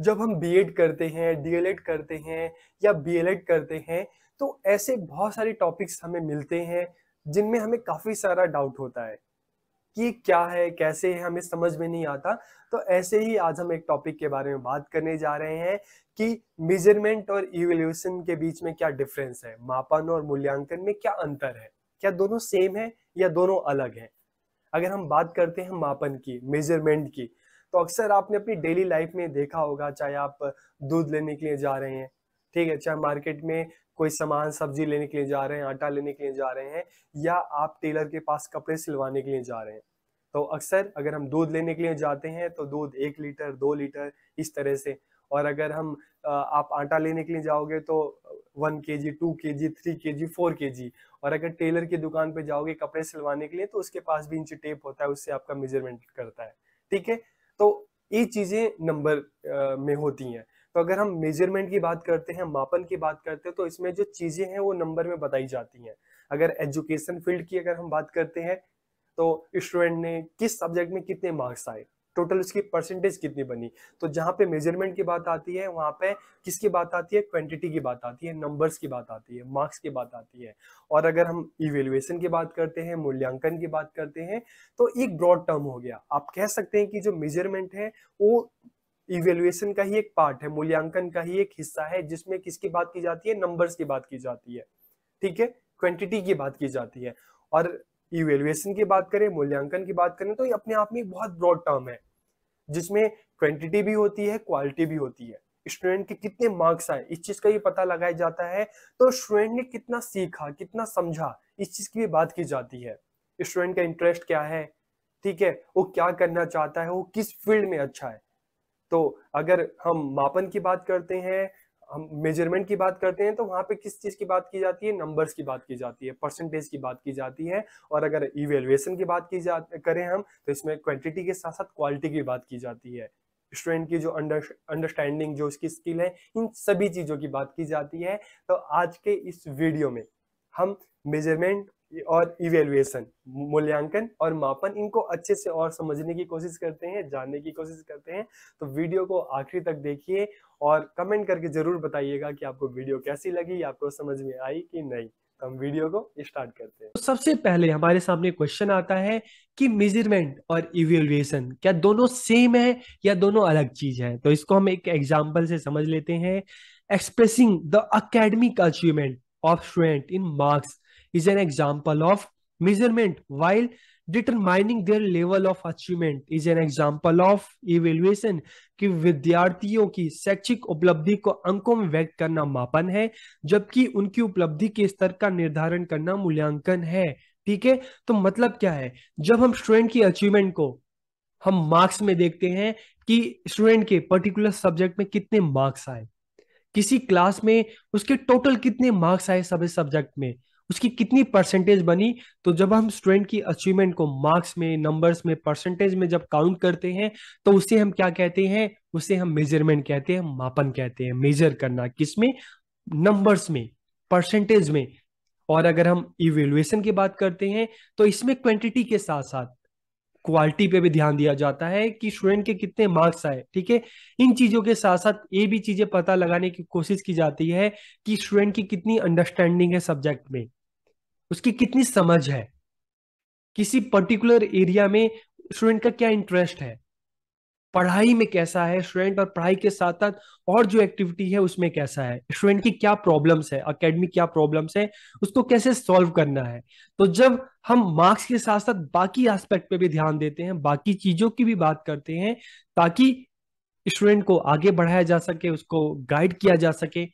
जब हम बीएड करते हैं, डीएलएड करते हैं या बीएलएड करते हैं, तो ऐसे बहुत सारे टॉपिक्स हमें मिलते हैं जिनमें हमें काफी सारा डाउट होता है कि क्या है, कैसे है, हमें समझ में नहीं आता। तो ऐसे ही आज हम एक टॉपिक के बारे में बात करने जा रहे हैं कि मेजरमेंट और इवैल्यूएशन के बीच में क्या डिफरेंस है, मापन और मूल्यांकन में क्या अंतर है, क्या दोनों सेम है या दोनों अलग हैं। अगर हम बात करते हैं मापन की, मेजरमेंट की, तो अक्सर आपने अपनी डेली लाइफ में देखा होगा, चाहे आप दूध लेने के लिए जा रहे हैं, ठीक है, चाहे मार्केट में कोई सामान सब्जी लेने के लिए जा रहे हैं, आटा लेने के लिए जा रहे हैं, या आप टेलर के पास कपड़े सिलवाने के लिए जा रहे हैं। तो अक्सर अगर हम दूध लेने के लिए जाते हैं तो दूध 1 लीटर 2 लीटर इस तरह से, और अगर हम आप आटा लेने के लिए जाओगे तो 1 kg 2 kg 3 kg 4 kg, और अगर टेलर की दुकान पे जाओगे कपड़े सिलवाने के लिए तो उसके पास भी इंची टेप होता है, उससे आपका मेजरमेंट करता है। ठीक है, तो ये चीजें नंबर में होती हैं। तो अगर हम मेजरमेंट की बात करते हैं, मापन की बात करते हैं, तो इसमें जो चीजें हैं वो नंबर में बताई जाती हैं। अगर एजुकेशन फील्ड की अगर हम बात करते हैं तो स्टूडेंट ने किस सब्जेक्ट में कितने मार्क्स आए, टोटल उसकी परसेंटेज कितनी बनी। तो जहां पे मेजरमेंट की बात आती है वहां पे किसकी बात आती है, क्वांटिटी की बात आती है, नंबर्स की बात आती है, मार्क्स की बात आती है। और अगर हम इवेल्युएशन की बात करते हैं, मूल्यांकन की बात करते हैं, तो एक ब्रॉड टर्म हो गया। आप कह सकते हैं कि जो मेजरमेंट है वो इवेल्युएशन का ही एक पार्ट है, मूल्यांकन का ही एक हिस्सा है, जिसमें किसकी बात की जाती है, नंबर्स की बात की जाती है। ठीक है, क्वांटिटी की बात की जाती है। और इवेल्युएशन की बात करें, मूल्यांकन की बात करें, तो ये अपने आप में एक बहुत ब्रॉड टर्म है, जिसमें क्वांटिटी भी होती है, क्वालिटी भी होती है। स्टूडेंट के कितने मार्क्स आए इस चीज का भी पता लगाया जाता है। तो स्टूडेंट ने कितना सीखा, कितना समझा, इस चीज की भी बात की जाती है। स्टूडेंट का इंटरेस्ट क्या है, ठीक है, वो क्या करना चाहता है, वो किस फील्ड में अच्छा है। तो अगर हम मापन की बात करते हैं, हम मेजरमेंट की बात करते हैं, तो वहां पे किस चीज की बात की जाती है, नंबर्स की बात की जाती है, परसेंटेज की बात की जाती है। और अगर इवेल्युएशन की बात करें हम, तो इसमें क्वांटिटी के साथ साथ क्वालिटी की बात की जाती है। स्टूडेंट की जो अंडरस्टैंडिंग, जो उसकी स्किल है, इन सभी चीजों की बात की जाती है। तो आज के इस वीडियो में हम मेजरमेंट और इवेल्युएशन, मूल्यांकन और मापन, इनको अच्छे से और समझने की कोशिश करते हैं, जानने की कोशिश करते हैं। तो वीडियो को आखिरी तक देखिए और कमेंट करके जरूर बताइएगा कि आपको वीडियो कैसी लगी, आपको समझ में आई कि नहीं। तो हम वीडियो को स्टार्ट करते हैं। तो सबसे पहले हमारे सामने क्वेश्चन आता है कि मेजरमेंट और इवेल्युएशन क्या दोनों सेम है या दोनों अलग चीज है। तो इसको हम एक एग्जांपल से समझ लेते हैं। Expressing the academic achievement of student in marks is an example of measurement, while determining their level of achievement is an example of evaluation। कि विद्यार्थियों की शैक्षिक उपलब्धि को अंकों में व्यक्त करना मापन है, जबकि उनकी उपलब्धि के स्तर का निर्धारण करना मूल्यांकन है। ठीक है, तो मतलब क्या है, जब हम स्टूडेंट की अचीवमेंट को हम मार्क्स में देखते हैं कि स्टूडेंट के पर्टिकुलर सब्जेक्ट में कितने मार्क्स आए, किसी क्लास में उसके टोटल कितने मार्क्स आए सभी सब्जेक्ट में, उसकी कितनी परसेंटेज बनी। तो जब हम स्टूडेंट की अचीवमेंट को मार्क्स में, नंबर्स में, परसेंटेज में जब काउंट करते हैं, तो उसे हम क्या कहते हैं, उसे हम मेजरमेंट कहते हैं, मापन कहते हैं। मेजर करना किसमें, नंबर्स में, परसेंटेज में। और अगर हम इवेल्युएशन की बात करते हैं तो इसमें क्वांटिटी के साथ साथ क्वालिटी पे भी ध्यान दिया जाता है कि स्टूडेंट के कितने मार्क्स आए। ठीक है, इन चीजों के साथ साथ ये भी चीजें पता लगाने की कोशिश की जाती है कि स्टूडेंट की कितनी अंडरस्टैंडिंग है सब्जेक्ट में, उसकी कितनी समझ है, किसी पर्टिकुलर एरिया में स्टूडेंट का क्या इंटरेस्ट है, पढ़ाई में कैसा है स्टूडेंट, और पढ़ाई के साथ साथ और जो एक्टिविटी है उसमें कैसा है स्टूडेंट, की क्या प्रॉब्लम्स है, एकेडमिक क्या प्रॉब्लम्स है, उसको कैसे सॉल्व करना है। तो जब हम मार्क्स के साथ साथ बाकी एस्पेक्ट पे भी ध्यान देते हैं, बाकी चीजों की भी बात करते हैं, ताकि स्टूडेंट को आगे बढ़ाया जा सके, उसको गाइड किया जा सके,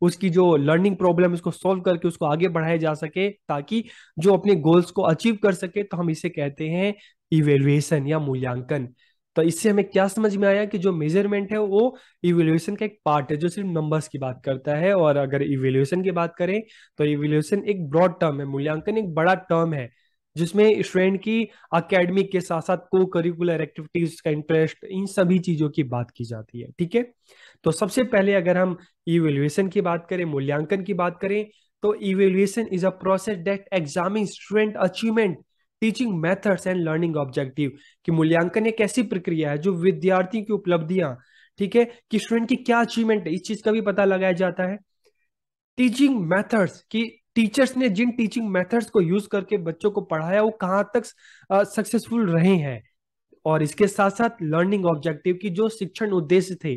उसकी जो लर्निंग प्रॉब्लम उसको सॉल्व करके उसको आगे बढ़ाया जा सके, ताकि जो अपने गोल्स को अचीव कर सके। तो हम इसे कहते हैं इवेल्युएशन या मूल्यांकन। तो इससे हमें क्या समझ में आया कि जो मेजरमेंट है वो इवेल्युएशन का एक पार्ट है, जो सिर्फ नंबर्स की बात करता है। और अगर इवेल्युएशन की बात करें तो इवेल्युएशन एक ब्रॉड टर्म है, मूल्यांकन एक बड़ा टर्म है, जिसमें स्टूडेंट की एकेडमिक के साथ साथ को करिकुलर एक्टिविटीज का इंटरेस्ट, इन सभी चीजों की बात की जाती है। ठीक है, तो सबसे पहले अगर हम इवेल्युएशन की बात करें, मूल्यांकन की बात करें, तो evaluation is a process that examine student achievement, teaching methods and learning objective. कि मूल्यांकन एक ऐसी प्रक्रिया है जो विद्यार्थी की उपलब्धियां, ठीक है, कि स्टूडेंट की क्या अचीवमेंट है, इस चीज का भी पता लगाया जाता है। टीचिंग मेथड्स की टीचर्स ने जिन टीचिंग मेथड्स को यूज करके बच्चों को पढ़ाया वो कहाँ तक सक्सेसफुल रहे हैं। और इसके साथ साथ लर्निंग ऑब्जेक्टिव की जो शिक्षण उद्देश्य थे,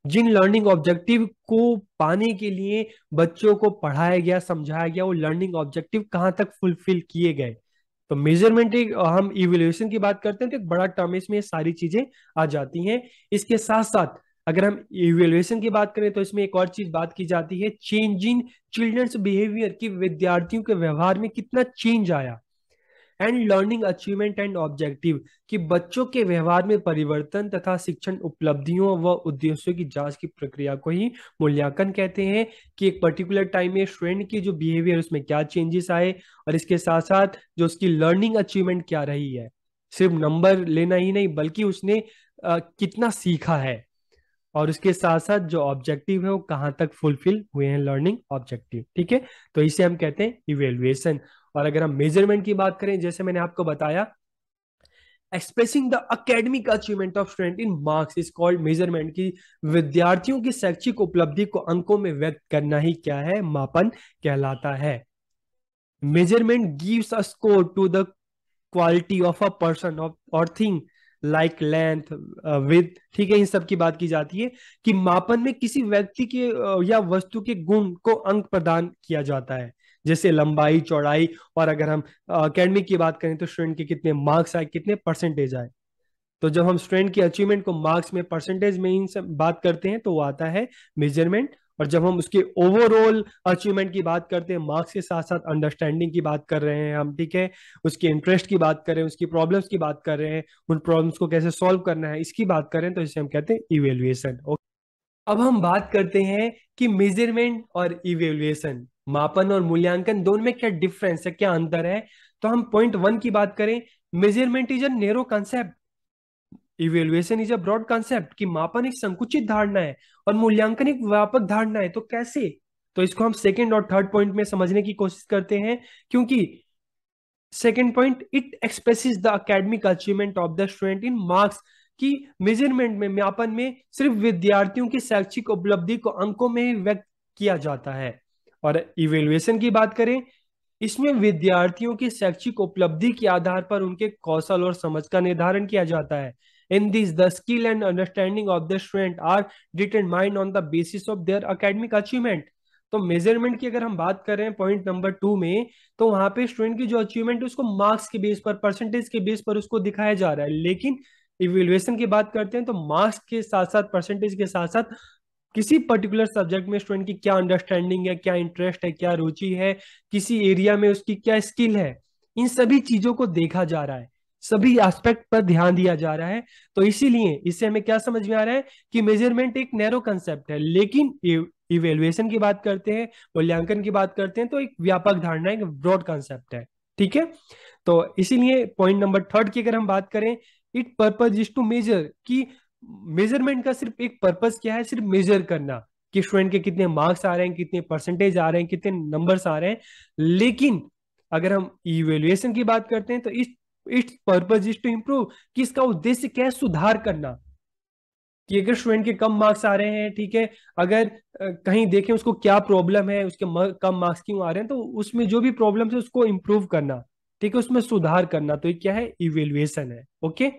जिन लर्निंग ऑब्जेक्टिव को पाने के लिए बच्चों को पढ़ाया गया समझाया गया, वो लर्निंग ऑब्जेक्टिव कहाँ तक फुलफिल किए गए। तो मेजरमेंट एक, हम इवोल्यूशन की बात करते हैं तो एक बड़ा टर्म, इसमें ये सारी चीजें आ जाती हैं। इसके साथ साथ अगर हम इवोल्यूशन की बात करें तो इसमें एक और चीज बात की जाती है, चेंज इन चिल्ड्रंस बिहेवियर, की विद्यार्थियों के व्यवहार में कितना चेंज आया। And learning achievement and objective, कि बच्चों के व्यवहार में परिवर्तन तथा शिक्षण उपलब्धियों व उद्देश्यों की जांच की प्रक्रिया को ही मूल्यांकन कहते हैं। कि एक पर्टिकुलर टाइम में स्टूडेंट की जो बिहेवियर उसमें क्या चेंजेस आए, और इसके साथ साथ जो उसकी लर्निंग अचीवमेंट क्या रही है। सिर्फ नंबर लेना ही नहीं, बल्कि उसने कितना सीखा है, और उसके साथ साथ जो ऑब्जेक्टिव है वो कहाँ तक फुलफिल हुए हैं, लर्निंग ऑब्जेक्टिव। ठीक है, तो इसे हम कहते हैं इवेल्युएशन। और अगर हम मेजरमेंट की बात करें, जैसे मैंने आपको बताया, expressing the academic achievement of student in marks is called measurement, की विद्यार्थियों की शैक्षिक उपलब्धि को अंकों में व्यक्त करना ही क्या है, मापन कहलाता है। Measurement gives a score to the quality of a person of or thing like length width. ठीक है, इन सब की बात की जाती है कि मापन में किसी व्यक्ति के या वस्तु के गुण को अंक प्रदान किया जाता है, जैसे लंबाई चौड़ाई। और अगर हम एकेडमिक की बात करें तो स्टूडेंट के कितने मार्क्स आए, कितने परसेंटेज आए। तो जब हम स्टूडेंट की अचीवमेंट को मार्क्स में परसेंटेज में इन सब बात करते हैं तो वो आता है मेजरमेंट। और जब हम उसके ओवरऑल अचीवमेंट की बात करते हैं, मार्क्स के साथ साथ अंडरस्टैंडिंग की बात कर रहे हैं हम, ठीक है, उसके इंटरेस्ट की बात कर रहे हैं, उसकी प्रॉब्लम्स की बात कर रहे हैं, उन प्रॉब्लम्स को कैसे सॉल्व करना है इसकी बात करें, तो इसे हम कहते हैं इवेल्युएशन। अब हम बात करते हैं कि मेजरमेंट और इवेल्युएशन, मापन और मूल्यांकन, दोनों में क्या डिफरेंस है, क्या अंतर है। तो हम पॉइंट वन की बात करें, measurement is a narrow concept, evaluation is a broad concept, कि मापन एक संकुचित धारणा है और मूल्यांकन एक व्यापक धारणा है। तो कैसे, तो इसको हम सेकंड और थर्ड पॉइंट में समझने की कोशिश करते हैं। क्योंकि second point, it expresses the academic achievement of the student in marks, की मेजरमेंट में, मापन में सिर्फ विद्यार्थियों की शैक्षिक उपलब्धि को अंकों में ही व्यक्त किया जाता है। और इवेल्युएशन की बात करें, इसमें विद्यार्थियों की शैक्षिक उपलब्धि के आधार पर उनके कौशल और समझ का निर्धारण किया जाता है। In this the skill and understanding of the student are determined on the basis of their academic achievement. तो मेजरमेंट की अगर हम बात कर रहे हैं पॉइंट नंबर टू में, तो वहां पे स्टूडेंट की जो अचीवमेंट है उसको मार्क्स के बेस पर, परसेंटेज के बेस पर उसको दिखाया जा रहा है। लेकिन इवेल्युएशन की बात करते हैं तो मार्क्स के साथ साथ, परसेंटेज के साथ साथ, किसी पर्टिकुलर सब्जेक्ट में स्टूडेंट की क्या अंडरस्टैंडिंग है, क्या इंटरेस्ट है, क्या रुचि है, किसी एरिया में उसकी क्या स्किल है, इन सभी चीजों को देखा जा रहा है, सभी एस्पेक्ट पर ध्यान दिया जा रहा है। तो इसीलिए इससे हमें क्या समझ में आ रहा है कि मेजरमेंट एक नैरो कंसेप्ट है, लेकिन इवेल्युएशन की बात करते हैं, मूल्यांकन की बात करते हैं, तो एक व्यापक धारणा, एक ब्रॉड कंसेप्ट है। ठीक है, तो इसीलिए पॉइंट नंबर थर्ड की अगर हम बात करें, it purpose is to measure, की मेजरमेंट का सिर्फ एक पर्पस क्या है, सिर्फ मेजर करना, कि स्टूडेंट के कितने मार्क्स आ रहे हैं, कितने परसेंटेज आ रहे हैं, कितने नंबर्स आ रहे हैं। लेकिन अगर हम इवेल्युएशन की बात करते हैं तो its purpose is to improve, कि इसका उद्देश्य क्या है, सुधार करना। कि अगर स्टूडेंट के कम मार्क्स आ रहे हैं, ठीक है, अगर कहीं देखें उसको क्या प्रॉब्लम है, उसके कम मार्क्स क्यों आ रहे हैं, तो उसमें जो भी प्रॉब्लम है उसको इम्प्रूव करना, ठीक है, उसमें सुधार करना, तो ये क्या है, इवेल्युएशन है। ओके,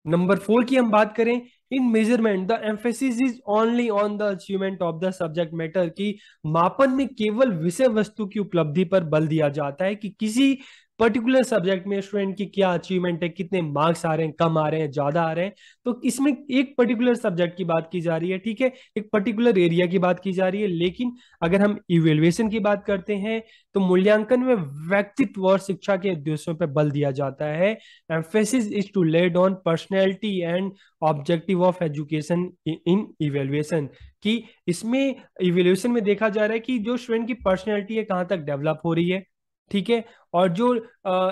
नंबर फोर की हम बात करें, इन measurement the emphasis is only on the achievement of the subject matter, की मापन में केवल विषय वस्तु की उपलब्धि पर बल दिया जाता है, कि किसी पर्टिकुलर सब्जेक्ट में स्टूडेंट की क्या अचीवमेंट है, कितने मार्क्स आ रहे हैं, कम आ रहे हैं, ज्यादा आ रहे हैं। तो इसमें एक पर्टिकुलर सब्जेक्ट की बात की जा रही है, ठीक है, एक पर्टिकुलर एरिया की बात की जा रही है। लेकिन अगर हम इवेल्युएशन की बात करते हैं तो मूल्यांकन में व्यक्तित्व और शिक्षा के उद्देश्यों पर बल दिया जाता है। emphasis is to laid on personality and objective of education in evaluation, कि इसमें इवेल्युएशन में देखा जा रहा है कि जो स्टूडेंट की पर्सनैलिटी है कहाँ तक डेवलप हो रही है, ठीक है, और जो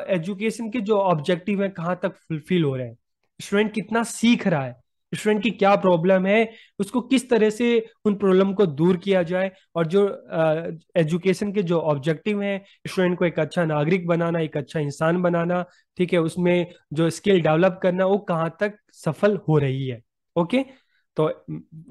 एजुकेशन के जो ऑब्जेक्टिव है कहाँ तक फुलफिल हो रहे हैं, स्टूडेंट कितना सीख रहा है, स्टूडेंट की क्या प्रॉब्लम है, उसको किस तरह से उन प्रॉब्लम को दूर किया जाए, और जो एजुकेशन के जो ऑब्जेक्टिव हैं, स्टूडेंट को एक अच्छा नागरिक बनाना, एक अच्छा इंसान बनाना, ठीक है, उसमें जो स्किल डेवलप करना, वो कहाँ तक सफल हो रही है। ओके, तो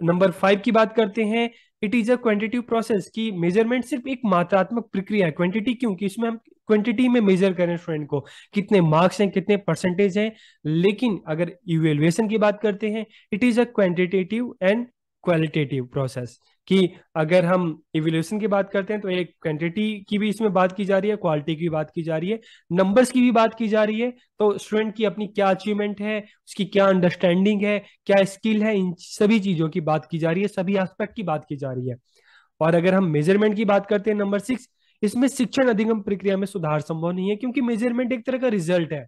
नंबर 5 की बात करते हैं। It is a quantitative process, की मेजरमेंट सिर्फ एक मात्रात्मक प्रक्रिया है। क्वांटिटी क्यों? कि इसमें हम क्वांटिटी में मेजर करें स्टूडेंट को, कितने मार्क्स हैं, कितने परसेंटेज हैं। लेकिन अगर इवेल्युएशन की बात करते हैं, it is a quantitative and qualitative process, कि अगर हम इवेल्युएशन की बात करते हैं तो एक क्वांटिटी की भी इसमें बात की जा रही है, क्वालिटी की भी बात की जा रही है, नंबर्स की भी बात की जा रही है। तो स्टूडेंट की अपनी क्या अचीवमेंट है, उसकी क्या अंडरस्टैंडिंग है, क्या स्किल है, इन सभी चीजों की बात की जा रही है, सभी एस्पेक्ट की बात की जा रही है। और अगर हम मेजरमेंट की बात करते हैं, नंबर 6, इसमें शिक्षण अधिगम प्रक्रिया में सुधार संभव नहीं है, क्योंकि मेजरमेंट एक तरह का रिजल्ट है।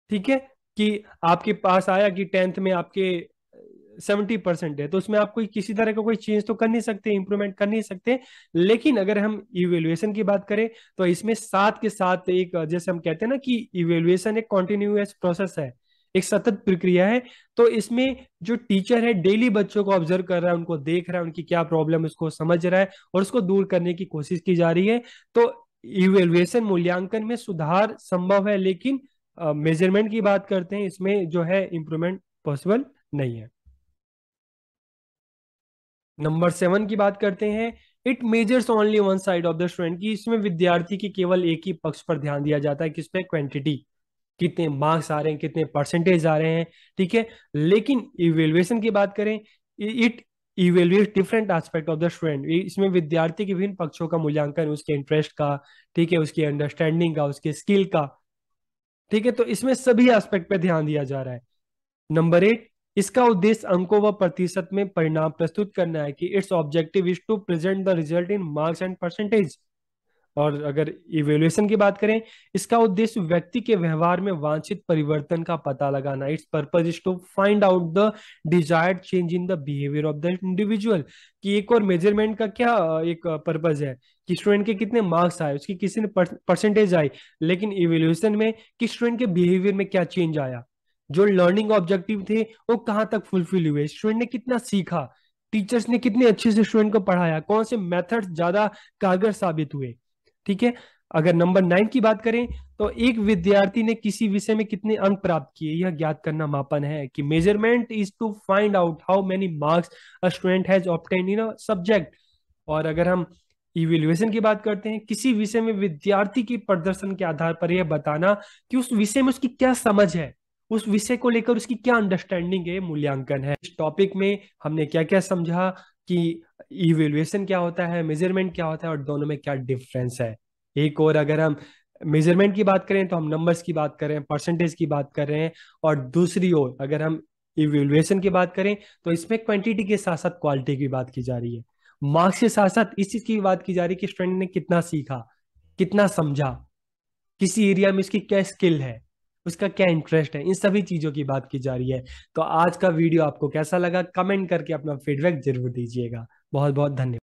ठीक है, कि आपके पास आया कि 10th में आपके 70% है, तो उसमें आप कोई किसी तरह का कोई चेंज तो कर नहीं सकते, इंप्रूवमेंट कर नहीं सकते। लेकिन अगर हम इवेल्युएशन की बात करें, तो इसमें साथ के साथ एक, जैसे हम कहते हैं ना कि इवेल्युएशन एक कॉन्टिन्यूअस प्रोसेस है, एक सतत प्रक्रिया है। तो इसमें जो टीचर है डेली बच्चों को ऑब्जर्व कर रहा है, उनको देख रहा है, उनकी क्या प्रॉब्लम उसको समझ रहा है, और उसको दूर करने की कोशिश की जा रही है। तो इवेल्युएशन मूल्यांकन में सुधार संभव है, लेकिन मेजरमेंट की बात करते हैं, इसमें जो है इंप्रूवमेंट पॉसिबल नहीं है। नंबर 7 की बात करते हैं। It measures only one side of the student, की इसमें विद्यार्थी की केवल एक ही पक्ष पर ध्यान दिया जाता है, किस पे? क्वांटिटी, कितने मार्क्स आ रहे हैं, कितने परसेंटेज आ रहे हैं। ठीक है, लेकिन इवेल्युएशन की बात करें, it evaluate different aspect of the student, इसमें विद्यार्थी के विभिन्न पक्षों का मूल्यांकन, उसके इंटरेस्ट का, ठीक है, उसकी अंडरस्टैंडिंग का, उसके स्किल का। ठीक है, तो इसमें सभी एस्पेक्ट पे ध्यान दिया जा रहा है। नंबर 8, इसका उद्देश्य अंकों व प्रतिशत में परिणाम प्रस्तुत करना है, कि its objective is to present the result in marks and percentage. और अगर इवेल्युएशन की बात करें, इसका उद्देश्य व्यक्ति के व्यवहार में वांछित परिवर्तन का पता लगाना। Its purpose is to find out the desired change in the behaviour of the individual. कि एक और मेजरमेंट का क्या एक पर्पज है, कि स्टूडेंट के कितने मार्क्स आए, उसकी किसी ने परसेंटेज आई, लेकिन इवेल्युएशन में कि स्टूडेंट के बिहेवियर में क्या चेंज आया, जो लर्निंग ऑब्जेक्टिव थे वो कहाँ तक फुलफिल हुए, स्टूडेंट ने कितना सीखा, टीचर्स ने कितने अच्छे से स्टूडेंट को पढ़ाया, कौन से मेथड्स ज्यादा कारगर साबित हुए। ठीक है, अगर नंबर 9 की बात करें, तो एक विद्यार्थी ने किसी विषय में कितने अंक प्राप्त किए, यह ज्ञात करना मापन है। कि measurement is to find out how many marks a student has obtain in a subject. और अगर हम इवेल्युएशन की बात करते हैं, किसी विषय में विद्यार्थी के प्रदर्शन के आधार पर यह बताना कि उस विषय में उसकी क्या समझ है, उस विषय को लेकर उसकी क्या अंडरस्टैंडिंग है, मूल्यांकन है। इस टॉपिक में हमने क्या क्या समझा, कि इवेल्युएशन क्या होता है, मेजरमेंट क्या होता है, और दोनों में क्या डिफरेंस है। एक और अगर हम मेजरमेंट की बात करें तो हम नंबर्स की बात कर रहे हैं, परसेंटेज की बात कर रहे हैं, और दूसरी ओर अगर हम इवेल्युएशन की बात करें तो इसमें क्वांटिटी के साथ साथ क्वालिटी की बात की जा रही है। मार्क्स के साथ साथ इस चीज की बात की जा रही है कि स्टूडेंट ने कितना सीखा, कितना समझा, किसी एरिया में उसकी क्या स्किल है, उसका क्या इंटरेस्ट है, इन सभी चीजों की बात की जा रही है। तो आज का वीडियो आपको कैसा लगा, कमेंट करके अपना फीडबैक जरूर दीजिएगा। बहुत बहुत धन्यवाद।